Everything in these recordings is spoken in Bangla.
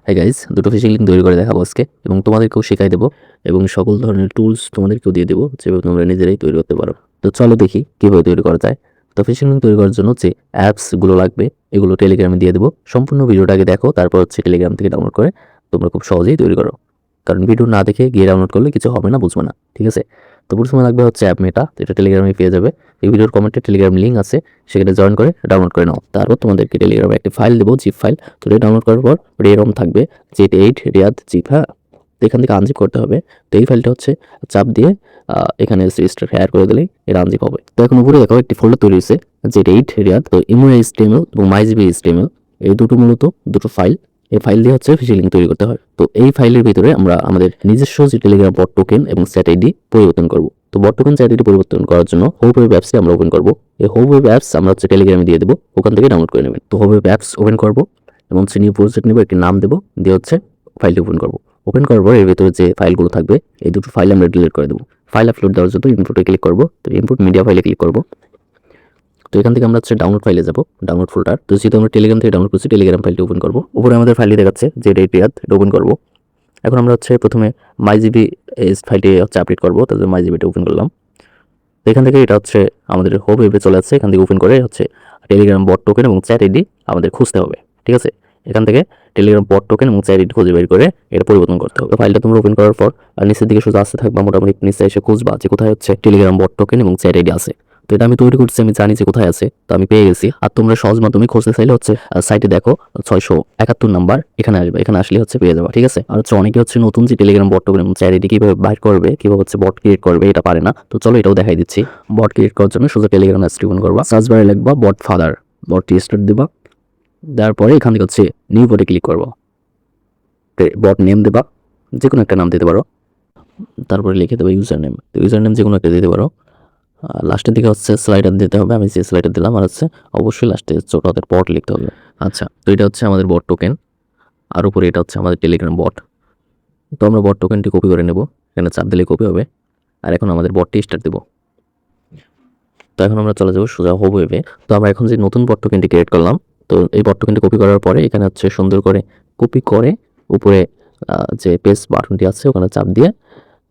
হ্যাঁ গাইস, দুটো ফিশিং লিঙ্ক তৈরি করে দেখাবো আজকে এবং তোমাদেরকেও শেখাই দেবো এবং সকল ধরনের টুলস তোমাদেরকেও দিয়ে দেবো যেভাবে তোমরা নিজেরাই তৈরি করতে পারো। তো চলো দেখি কিভাবে তৈরি করা যায়। তো ফিশিং লিঙ্ক তৈরি করার জন্য যে অ্যাপসগুলো লাগবে এগুলো টেলিগ্রামে দিয়ে দেবো। সম্পূর্ণ ভিডিওটাকে দেখো, তারপর টেলিগ্রাম থেকে ডাউনলোড করে তোমরা খুব সহজেই তৈরি করো। কারণ ভিডিও না দেখে গিয়ে ডাউনলোড করলে কিছু হবে না, বুঝবে না, ঠিক আছে? তো প্রথমে লাগবে অ্যাপ মেটা, যেটা টেলিগ্রামে পেয়ে যাবে। এই ভিডিওর কমেন্টে টেলিগ্রাম লিঙ্ক আছে, সেখানে জয়েন করে ডাউনলোড করে নাও। তারপর তোমাদেরকে টেলিগ্রামে একটা ফাইল দেবো, জিপ ফাইল। তো এটা ডাউনলোড করার পর এরকম থাকবে Z8 রিয়াদ জিপ। হ্যাঁ, তো এখান থেকে আনজিপ করতে হবে। তো এই ফাইলটা চাপ দিয়ে এখানে রেজিস্টার হায়ার করে দিলেই এটা আনজিপ হবে। তো এখন উপরে দেখো একটি ফোল্ডার তৈরি হয়েছে, Z8 রিয়াদ। তো IMO HTML এবং MyGB HTML এই দুটো মূলত দুটো ফাইল। এই ফাইল দিয়ে ফিশিং লিঙ্ক তৈরি করতে হয়। তো এই ফাইলের ভিতরে আমরা আমাদের নিজস্ব যে টেলিগ্রাম বট টোকেন এবং চ্যাট আইডি পরিবর্তন করব। তো বট টোকেন চ্যাট আইডি পরিবর্তন করার জন্য হোপ ওয়েব অ্যাপসটি আমরা ওপেন করব। এই হোপ ওয়েব অ্যাপস আমরা টেলিগ্রামে দিয়ে দেবো, ওখান থেকে ডাউনলোড করে নেবেন। তো হোপ ওয়েব অ্যাপস ওপেন করব এবং নিউ প্রজেক্ট নেব, একটি নাম দেবো, দিয়ে ফাইলটি ওপেন করব। ওপেন করার পর এর ভিতরে যে ফাইলগুলো থাকবে এই দুটো ফাইল আমরা ডিলিট করে দেবো। ফাইল আপলোড দেওয়ার জন্য ইনপুটে ক্লিক করব। তো ইনপুট মিডিয়া ফাইলে ক্লিক করব। তো এখান থেকে আমরা ডাউনলোড ফাইলে যাব, ডাউনলোড ফোল্ডার। তো যেহেতু আমরা টেলিগ্রাম থেকে ডাউনলোড করছি, টেলিগ্রাম ফাইলটি ওপেন করব। উপরে আমাদের ফাইলটি দেখাচ্ছে Z8 রিয়াদ, এটা ওপেন করব। এখন আমরা প্রথমে MyGB ফাইলটি আপডেট করব। তাহলে MyGBটা ওপেন করলাম। তো এখান থেকে এটা আমাদের হোপ ওয়েবে চলে যাচ্ছে। এখান থেকে ওপেন করে টেলিগ্রাম বট টোকেন এবং চ্যাট আইডি আমাদের খুঁজতে হবে, ঠিক আছে? এখান থেকে টেলিগ্রাম বট টোকেন এবং চ্যাট আইডি খুঁজে বের করে এটা পরিবর্তন করতে হবে। ফাইলটা তোমরা ওপেন করার পর নিচের দিকে সোজা আসতে থাকবা, মোটামুটি নিচে এসে খুঁজবা যে কোথায় টেলিগ্রাম বট টোকেন এবং চ্যাট আইডি আছে। তো এটা আমি তৈরি করছি, আমি জানি যে কোথায় আছে, তো আমি পেয়ে গেছি। আর তোমরা সহজ মাধ্যমে খুঁজতে চাইলে সাইটে দেখো 671 নাম্বার, এখানে আসবে, এখানে আসলে পেয়ে যাবে, ঠিক আছে? আর অনেকে নতুন যে টেলিগ্রাম বট টোকেন এবং চ্যাট আইডি কিভাবে বাইর করবে, কিভাবে বট ক্রিয়েট করবে এটা পারে না। তো চলো এটাও দেখাই দিচ্ছি। বট ক্রিয়েট করার জন্য সোজা টেলিগ্রাম অ্যাপসটি ওপেন করবা, সার্চ বারে লিখবা বট ফাদার, বটটি স্টার্ট দিবা। দেওয়ার পরে এখান থেকে নিউ বটে ক্লিক করবো। বট নেম দেবা, যে কোনো একটা নাম দিতে পারো। তারপরে লিখে দেবো ইউজার নেম। তো ইউজার নেম যে কোনো একটা দিতে পারো। লাস্টের দিকে স্লাইডার দিতে হবে, আমি যে স্লাইডার দিলাম। আর অবশ্যই লাস্টে ছোট হাতের বট লিখতে হবে। আচ্ছা, তো এটা আমাদের বট টোকেন, আর উপরে এটা আমাদের টেলিগ্রাম বট। তো আমরা বট টোকেনটি কপি করে নেব, এখানে চাপ দিলে কপি হবে। আর এখন আমাদের বটটি স্টার্ট দেবো। তো এখন আমরা চলে যাবো সোজা হোপ ওয়েবে। তো আমরা এখন যে নতুন বট টোকেনটি ক্রিয়েট করলাম, তো এই বট টোকেনটি কপি করার পরে এখানে সুন্দর করে কপি করে উপরে যে পেস্ট বাটনটি আছে ওখানে চাপ দিয়ে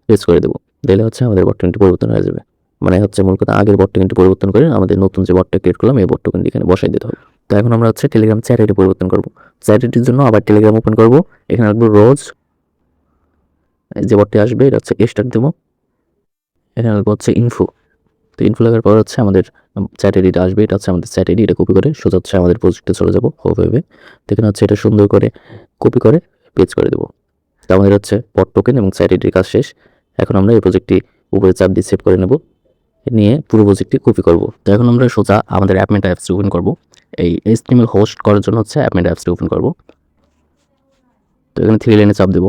পেস্ট করে দেবো। দিলে আমাদের বট টোকেনটি পরিবর্তন হয়ে যাবে। মানে মূল কথা আগের বট টোকেনটি পরিবর্তন করে আমাদের নতুন যে বটটা ক্রিয়েট করলাম এই বট টোকেনটি এখানে বসাই দিতে হবে। তো এখন আমরা টেলিগ্রাম চ্যাট আইডি পরিবর্তন করবো। চ্যাট আইডির জন্য আবার টেলিগ্রাম ওপেন করবো, এখানে রাখবো রোজ। যে বটটি আসবে এটা স্টার্ট দেবো, এখানে রাখবো ইনফো। তো ইনফো লাগার পর আমাদের চ্যাট আইডিটা আসবে, এটা আমাদের চ্যাট আইডি। এটা কপি করে সোজা আমাদের প্রজেক্টে চলে যাবো হোপ ওয়েবে। তো এখানে এটা সুন্দর করে কপি করে পেজ করে দেবো। তো আমাদের বট টোকেন এবং চ্যাট আইডির কাজ শেষ। এখন আমরা এই প্রজেক্টটি উপরে চাপ দিয়ে সেভ করে নেব, নিয়ে পুরো প্রজেক্টটি কপি করব। তো এখন আমরা সোজা আমাদের অ্যাপমেটা অ্যাপসটি ওপেন করব। এই HTML হোস্ট করার জন্য অ্যাপমেটা অ্যাপসটি ওপেন করব। তো এখানে 3 লাইনে চাপ দেবো,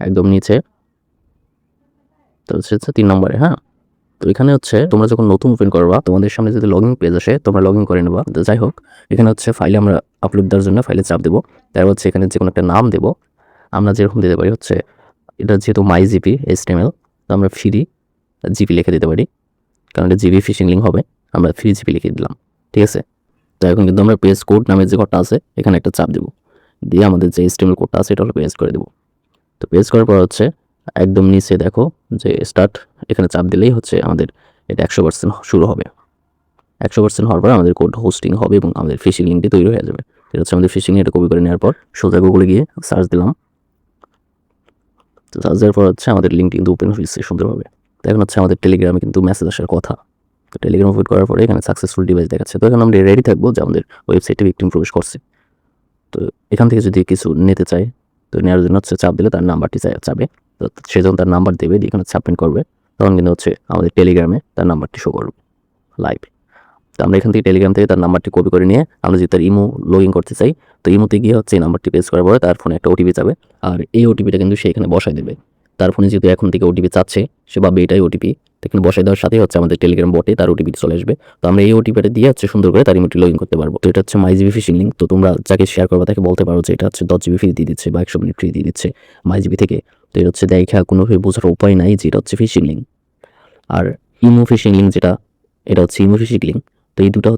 একদম নিচে। তো 3 নম্বরে। হ্যাঁ, তো এখানে তোমরা যখন নতুন ওপেন করবা তোমাদের সামনে যদি লগইন পেজ আসে তোমরা লগইন করে নেবা। তো যাই হোক, এখানে ফাইলে আমরা আপলোড দেওয়ার জন্য ফাইলে চাপ দেবো। তারপর এখানে যে কোনো একটা নাম দেবো। আমরা যেরকম দিতে পারি এটা যেহেতু MyGB HTML, তো আমরা ফ্রি জিপি লিখে দিতে পারি, কারণ এটা জিবি ফিশিং লিঙ্ক হবে। আমরা ফ্রি জিপি লিখে দিলাম, ঠিক আছে? তো এখন কিন্তু আমরা পেজ কোড নামের যে কোডটা আছে এখানে একটা চাপ দেবো, দিয়ে আমাদের যে HTML কোডটা আছে এটা পেজ করে দেবো। তো পেজ করার পর একদম নিচে দেখো যে স্টার্ট, এখানে চাপ দিলেই আমাদের এটা 100% শুরু হবে। 100% হওয়ার পর আমাদের কোড হোস্টিং হবে এবং আমাদের ফিশিং লিঙ্কটি তৈরি হয়ে যাবে। এটা আমাদের ফিশিং, এটা কপি করে নেওয়ার পর সোজা গুগলে গিয়ে সার্চ দিলাম। তো সার্চ দেওয়ার পর আমাদের লিঙ্কটি কিন্তু ওপেন হয়েছে সুন্দরভাবে। তো এখন আমাদের টেলিগ্রামে কিন্তু মেসেজ আসার কথা। তো টেলিগ্রাম ওপেন করার পরে এখানে সাকসেসফুল ডিভাইস দেখাচ্ছে। তো এখন আমরা রেডি থাকবো যে আমাদের ওয়েবসাইটে ভিকটিম প্রবেশ করছে। তো এখান থেকে যদি কিছু নিতে চাই, তো নেওয়ার জন্য চাপ দিলে তার নাম্বারটি চাবে। তো সে যখন তার নাম্বার দেবে, এখানে সাবমিট করবে, তখন কিন্তু আমাদের টেলিগ্রামে তার নাম্বারটি শো করবে লাইভ। তো আমরা এখান থেকে টেলিগ্রাম থেকে তার নাম্বারটি কপি করে নিয়ে আমরা যদি তার ইমো লগ ইন করতে চাই, তো ইমোতে গিয়ে এই নাম্বারটি পেস্ট করার পরে তার ফোনে একটা ওটিপি যাবে। আর এই ওটিপিটা কিন্তু সে এখানে বসাই দেবে। তার ফোনে যেহেতু এখন থেকে ওটিপি চাচ্ছে, সে ভাবে এটাই ওটিপি। এখানে বসাই দেওয়ার সাথে আমাদের টেলিগ্রাম বটে তার ওটিপি চলে আসবে। তো আমরা এই ওটিপিটা দিয়ে সুন্দর করে তার ইমোটি লগ ইন করতে পারবো। তো এটা MyGB ফিশিং লিঙ্ক। তো তোমরা যাকে শেয়ার করবা তাকে বলতে পারো যে এটা 10 GB ফ্রি দিয়ে দিচ্ছে বা 100 মিনিট ফ্রি দিয়ে দিচ্ছে MyGB থেকে। তো এটা দেখা কোনোভাবে বোঝার উপায় নাই যে এটা ফিশিং লিঙ্ক। আর ইমো ফিশিং লিঙ্ক যেটা, এটা ইমো ফিশিং লিঙ্ক। তো এই দুটো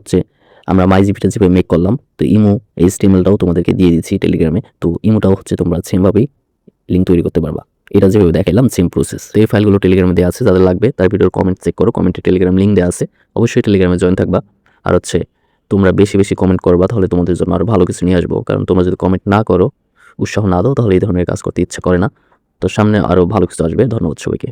আমরা মাইজিপিটা যেভাবে মেক করলাম, তো ইমো HTML-টাও তোমাদেরকে দিয়ে দিচ্ছি টেলিগ্রামে। তো ইমোটাও হচ্ছে তোমরা সেমভাবেই লিঙ্ক তৈরি করতে পারবা। এটা যেভাবে দেখাইলাম সেম প্রসেস। তো এই ফাইলগুলো টেলিগ্রামে দেওয়া আছে, যাদের লাগবে তার ভিডিওর কমেন্ট চেক করো, কমেন্টে টেলিগ্রাম লিঙ্ক দেওয়া আছে, অবশ্যই টেলিগ্রামে জয়েন থাকবা। আর হচ্ছে তোমরা বেশি বেশি কমেন্ট করবা, তাহলে তোমাদের জন্য আরো ভালো কিছু নিয়ে আসবো। কারণ তোমরা যদি কমেন্ট না করো, উৎসাহ না দাও, তাহলে এই ধরনের কাজ করতে ইচ্ছা করে না। তো সামনে আরো ভালো কিছু আসবে। ধন্যবাদ সবাইকে।